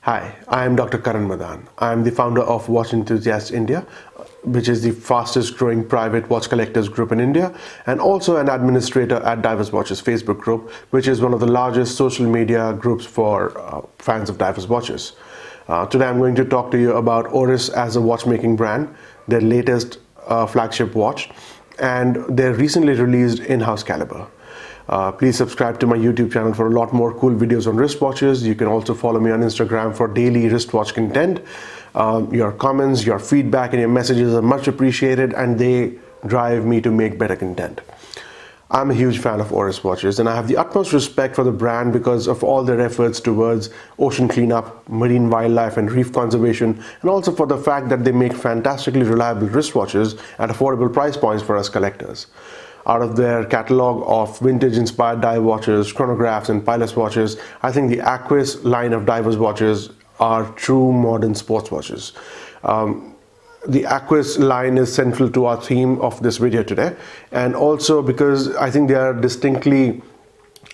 Hi, I am Dr. Karan Madan. I am the founder of Watch Enthusiasts India, which is the fastest growing private watch collectors group in India, and also an administrator at Diverse Watches Facebook group, which is one of the largest social media groups for fans of diverse watches. Today I'm going to talk to you about Oris as a watchmaking brand, their latest flagship watch, and their recently released in-house caliber. Please subscribe to my YouTube channel for a lot more cool videos on wristwatches. You can also follow me on Instagram for daily wristwatch content. Your comments, your feedback, and your messages are much appreciated, and they drive me to make better content. I'm a huge fan of Oris watches, and I have the utmost respect for the brand because of all their efforts towards ocean cleanup, marine wildlife, and reef conservation, and also for the fact that they make fantastically reliable wristwatches at affordable price points for us collectors. Out of their catalog of vintage-inspired dive watches, chronographs, and pilot watches, I think the Aquis line of divers watches are true modern sports watches. The Aquis line is central to our theme of this video today, and also because I think they are distinctly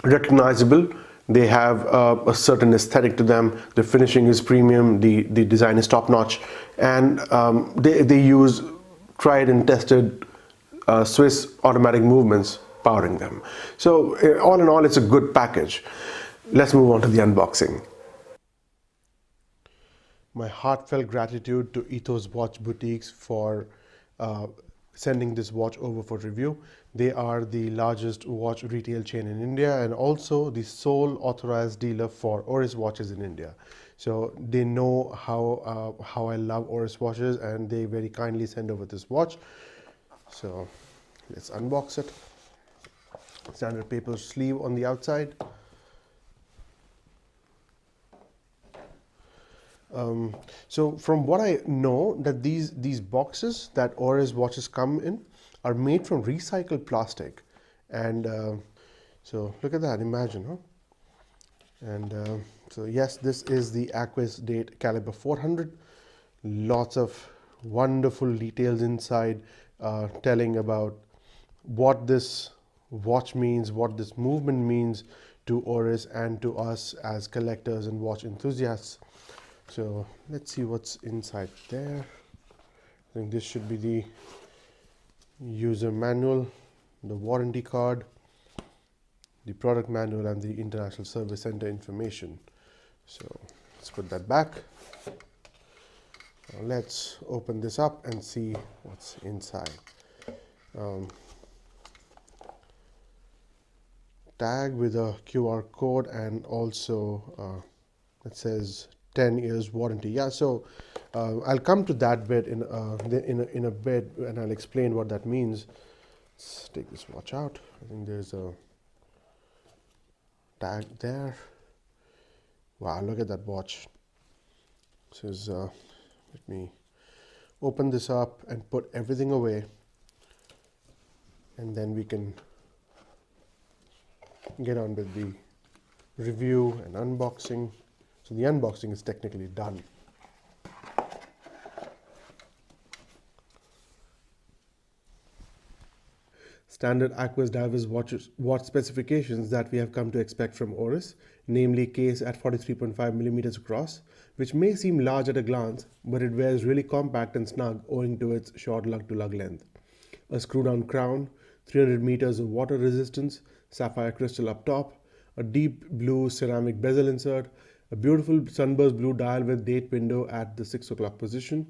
recognizable. They have a certain aesthetic to them. The finishing is premium, the design is top-notch, and they use tried and tested Swiss automatic movements powering them. So all in all, it's a good package. Let's move on to the unboxing. My heartfelt gratitude to Ethos Watch Boutiques for sending this watch over for review. They are the largest watch retail chain in India and also the sole authorized dealer for Oris watches in India. So they know how I love Oris watches, and they very kindly send over this watch. So let's unbox it. Standard paper sleeve on the outside. So from what I know, that these boxes that Oris watches come in are made from recycled plastic, and so look at that, imagine, huh? And so yes, this is the Aquis Date Calibre 400. Lots of wonderful details inside, telling about what this watch means, what this movement means to Oris and to us as collectors and watch enthusiasts. So let's see what's inside there. I think this should be the user manual, the warranty card, the product manual, and the International Service Center information. So let's put that back. Now let's open this up and see what's inside. Tag with a QR code, and also it says 10 years warranty. Yeah, so I'll come to that bit in a bit, and I'll explain what that means. Let's take this watch out. I think there's a tag there. Wow, look at that watch. This is let me open this up and put everything away, and then we can get on with the review and unboxing. So the unboxing is technically done. Standard Aquis Divers watch specifications that we have come to expect from Oris, namely case at 43.5 millimeters across, which may seem large at a glance, but it wears really compact and snug owing to its short lug-to-lug length. A screw-down crown, 300 meters of water resistance, sapphire crystal up top, a deep blue ceramic bezel insert, a beautiful sunburst blue dial with date window at the 6 o'clock position,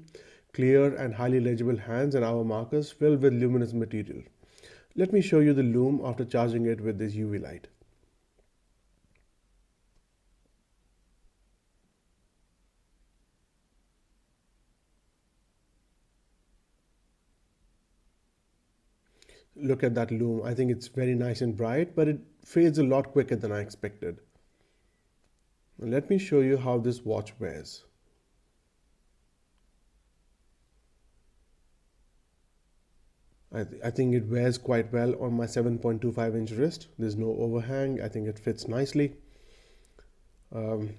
clear and highly legible hands and hour markers filled with luminous material. Let me show you the lume after charging it with this UV light. Look at that lume. I think it's very nice and bright, but it fades a lot quicker than I expected. Let me show you how this watch wears. I think it wears quite well on my 7.25 inch wrist. There's no overhang. I think it fits nicely.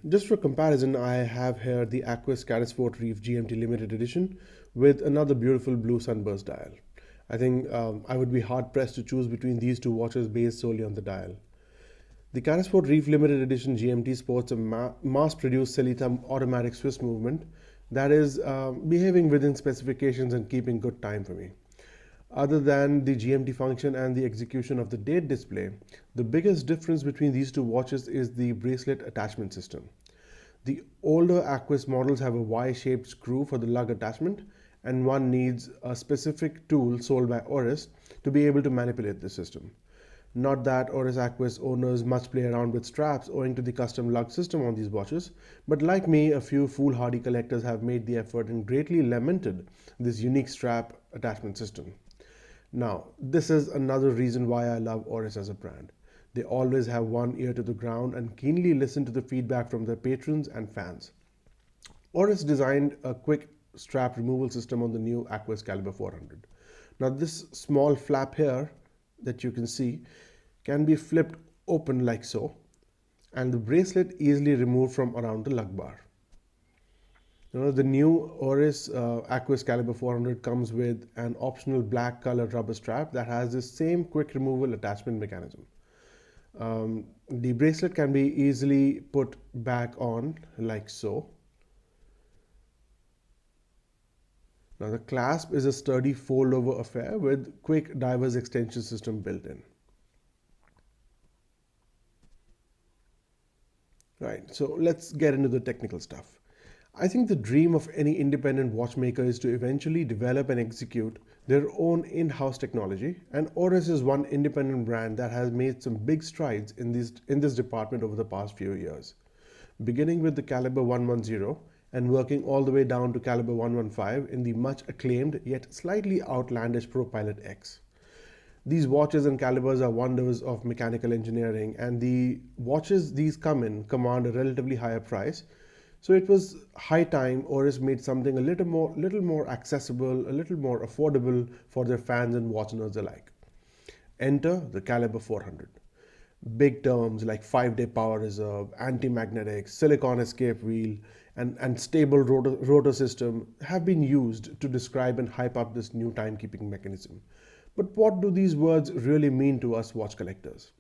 Just for comparison, I have here the Aquis Caddisford Reef GMT Limited Edition with another beautiful blue sunburst dial. I think I would be hard pressed to choose between these two watches based solely on the dial. The Carasport Reef Limited Edition GMT sports a mass-produced Celita automatic Swiss movement that is behaving within specifications and keeping good time for me. Other than the GMT function and the execution of the date display, the biggest difference between these two watches is the bracelet attachment system. The older Aquis models have a Y-shaped screw for the lug attachment, and one needs a specific tool sold by Oris to be able to manipulate the system. Not that Oris Aquis owners much play around with straps owing to the custom lug system on these watches, but like me, a few foolhardy collectors have made the effort and greatly lamented this unique strap attachment system. Now, this is another reason why I love Oris as a brand. They always have one ear to the ground and keenly listen to the feedback from their patrons and fans. Oris designed a quick strap removal system on the new Aquis Calibre 400. Now, this small flap here that you can see can be flipped open like so, and the bracelet easily removed from around the lug bar. The new Oris Aquis Calibre 400 comes with an optional black colored rubber strap that has the same quick removal attachment mechanism. The bracelet can be easily put back on like so. Now the clasp is a sturdy fold-over affair with quick diver's extension system built in. Right, so let's get into the technical stuff. I think the dream of any independent watchmaker is to eventually develop and execute their own in-house technology, and Oris is one independent brand that has made some big strides in this department over the past few years. Beginning with the Calibre 110 and working all the way down to Calibre 115 in the much acclaimed yet slightly outlandish Pro Pilot X. These watches and calibers are wonders of mechanical engineering, and the watches these come in command a relatively higher price. So it was high time Oris made something a little more accessible, a little more affordable for their fans and watch nerds alike. Enter the Calibre 400. Big terms like 5-day power reserve, anti-magnetic, silicon escape wheel, and stable rotor system have been used to describe and hype up this new timekeeping mechanism. But what do these words really mean to us watch collectors?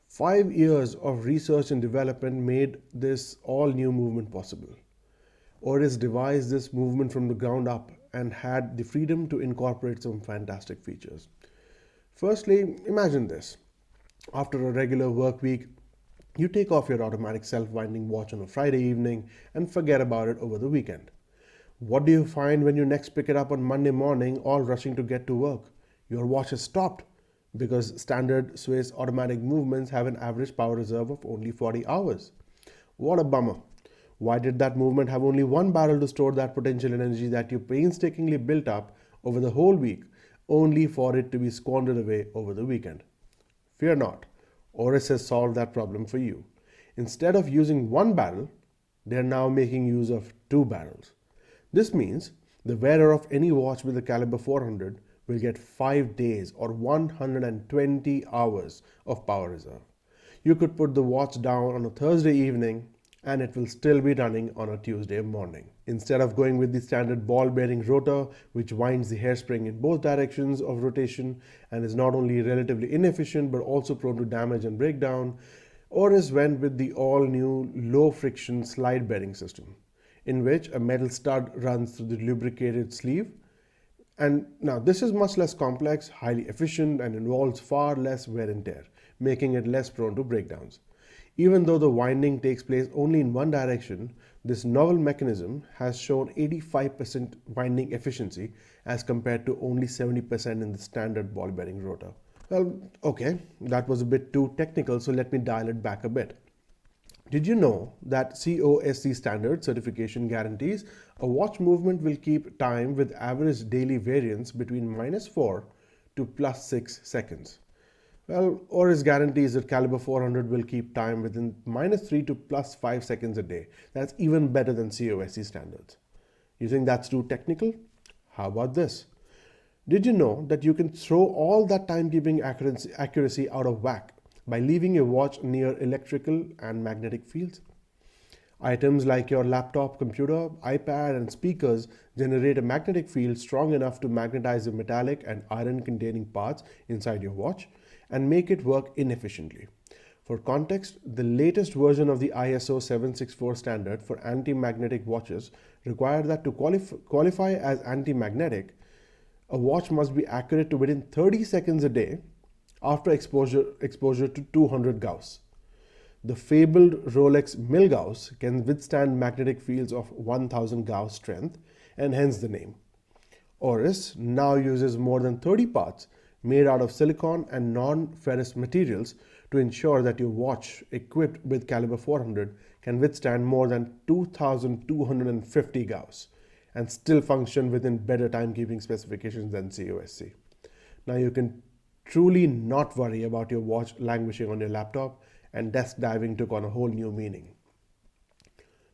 5 years of research and development made this all-new movement possible. Oris devised this movement from the ground up and had the freedom to incorporate some fantastic features. Firstly, imagine this. After a regular work week, you take off your automatic self-winding watch on a Friday evening and forget about it over the weekend. What do you find when you next pick it up on Monday morning, all rushing to get to work? Your watch has stopped, because standard Swiss automatic movements have an average power reserve of only 40 hours. What a bummer. Why did that movement have only one barrel to store that potential energy that you painstakingly built up over the whole week, only for it to be squandered away over the weekend? Fear not, Oris has solved that problem for you. Instead of using one barrel, they are now making use of 2 barrels. This means the wearer of any watch with the Calibre 400 will get 5 days or 120 hours of power reserve. You could put the watch down on a Thursday evening and it will still be running on a Tuesday morning. Instead of going with the standard ball bearing rotor, which winds the hairspring in both directions of rotation and is not only relatively inefficient but also prone to damage and breakdown, Oris went with the all-new low-friction slide bearing system, in which a metal stud runs through the lubricated sleeve. And now this is much less complex, highly efficient, and involves far less wear and tear, making it less prone to breakdowns. Even though the winding takes place only in one direction, this novel mechanism has shown 85% winding efficiency as compared to only 70% in the standard ball bearing rotor. Well, okay, that was a bit too technical, so let me dial it back a bit. Did you know that COSC standard certification guarantees a watch movement will keep time with average daily variance between -4 to +6 seconds? Well, Oris guarantees that Calibre 400 will keep time within -3 to +5 seconds a day. That's even better than COSC standards. You think that's too technical? How about this? Did you know that you can throw all that timekeeping accuracy out of whack by leaving your watch near electrical and magnetic fields? Items like your laptop, computer, iPad, and speakers generate a magnetic field strong enough to magnetize the metallic and iron containing parts inside your watch and make it work inefficiently. For context, the latest version of the ISO 764 standard for anti-magnetic watches require that to qualify as anti-magnetic, a watch must be accurate to within 30 seconds a day after exposure to 200 Gauss. The fabled Rolex Milgauss can withstand magnetic fields of 1000 Gauss strength, and hence the name. Oris now uses more than 30 parts made out of silicon and non-ferrous materials to ensure that your watch equipped with caliber 400 can withstand more than 2250 Gauss and still function within better timekeeping specifications than COSC. Now you can truly not worry about your watch languishing on your laptop, and desk diving took on a whole new meaning.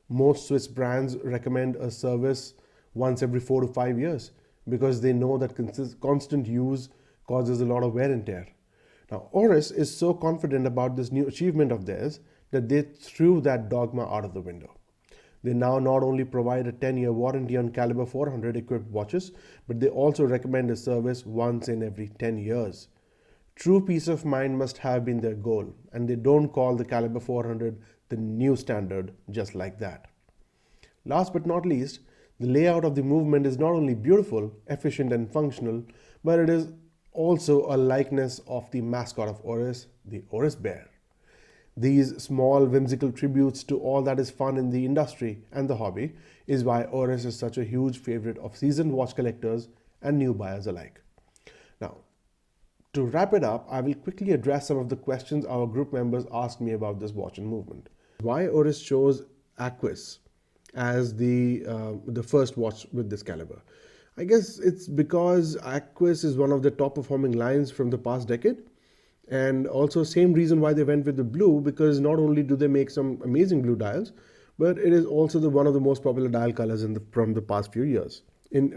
Most Swiss brands recommend a service once every 4 to 5 years because they know that constant use causes a lot of wear and tear. Now, Oris is so confident about this new achievement of theirs that they threw that dogma out of the window. They now not only provide a 10-year warranty on caliber 400 equipped watches, but they also recommend a service once in every 10 years. True peace of mind must have been their goal, and they don't call the caliber 400 the new standard just like that. Last but not least, the layout of the movement is not only beautiful, efficient and functional, but it is also a likeness of the mascot of Oris, the Oris bear. These small whimsical tributes to all that is fun in the industry and the hobby is why Oris is such a huge favorite of seasoned watch collectors and new buyers alike. Now, to wrap it up, I will quickly address some of the questions our group members asked me about this watch and movement. Why Oris chose Aquis as the first watch with this caliber? I guess it's because Aquis is one of the top performing lines from the past decade, and also same reason why they went with the blue, because not only do they make some amazing blue dials, but it is also one of the most popular dial colors from the past few years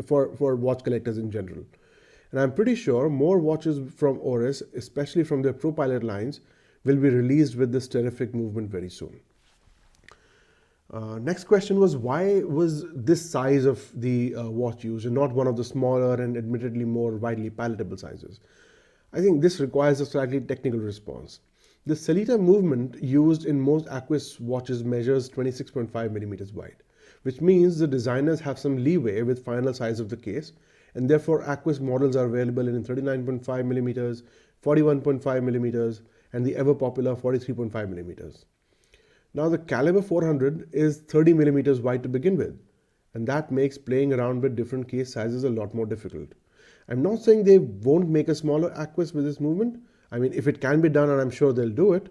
for watch collectors in general. And I'm pretty sure more watches from Oris, especially from their Pro Pilot lines, will be released with this terrific movement very soon. Next question was, why was this size of the watch used and not one of the smaller and admittedly more widely palatable sizes? I think this requires a slightly technical response. The Celita movement used in most Aquis watches measures 26.5 millimeters wide, which means the designers have some leeway with final size of the case, and therefore Aquis models are available in 39.5 millimeters, 41.5 millimeters, and the ever popular 43.5 millimeters. Now the caliber 400 is 30 millimeters wide to begin with, and that makes playing around with different case sizes a lot more difficult. I'm not saying they won't make a smaller Aquis with this movement. I mean, if it can be done, and I'm sure they'll do it,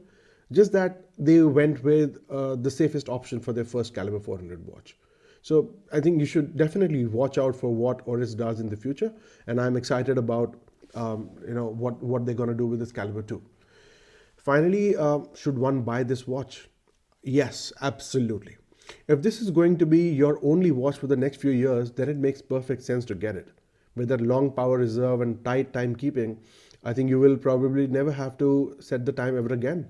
just that they went with the safest option for their first caliber 400 watch. So I think you should definitely watch out for what Oris does in the future, and I'm excited about what they're going to do with this caliber too. Finally, should one buy this watch? Yes, absolutely. If this is going to be your only watch for the next few years, then it makes perfect sense to get it. With that long power reserve and tight timekeeping, I think you will probably never have to set the time ever again,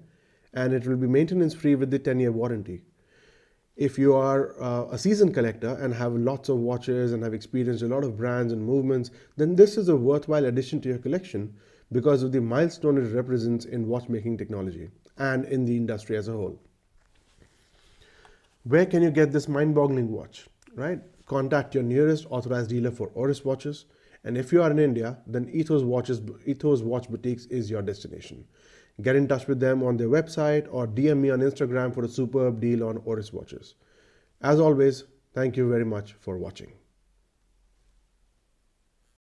and it will be maintenance free with the 10-year warranty. If you are a seasoned collector and have lots of watches and have experienced a lot of brands and movements, then this is a worthwhile addition to your collection because of the milestone it represents in watchmaking technology and in the industry as a whole. Where can you get this mind-boggling watch, right? Contact your nearest authorized dealer for Oris watches. And if you are in India, then Ethos Watch Boutiques is your destination. Get in touch with them on their website or DM me on Instagram for a superb deal on Oris watches. As always, thank you very much for watching.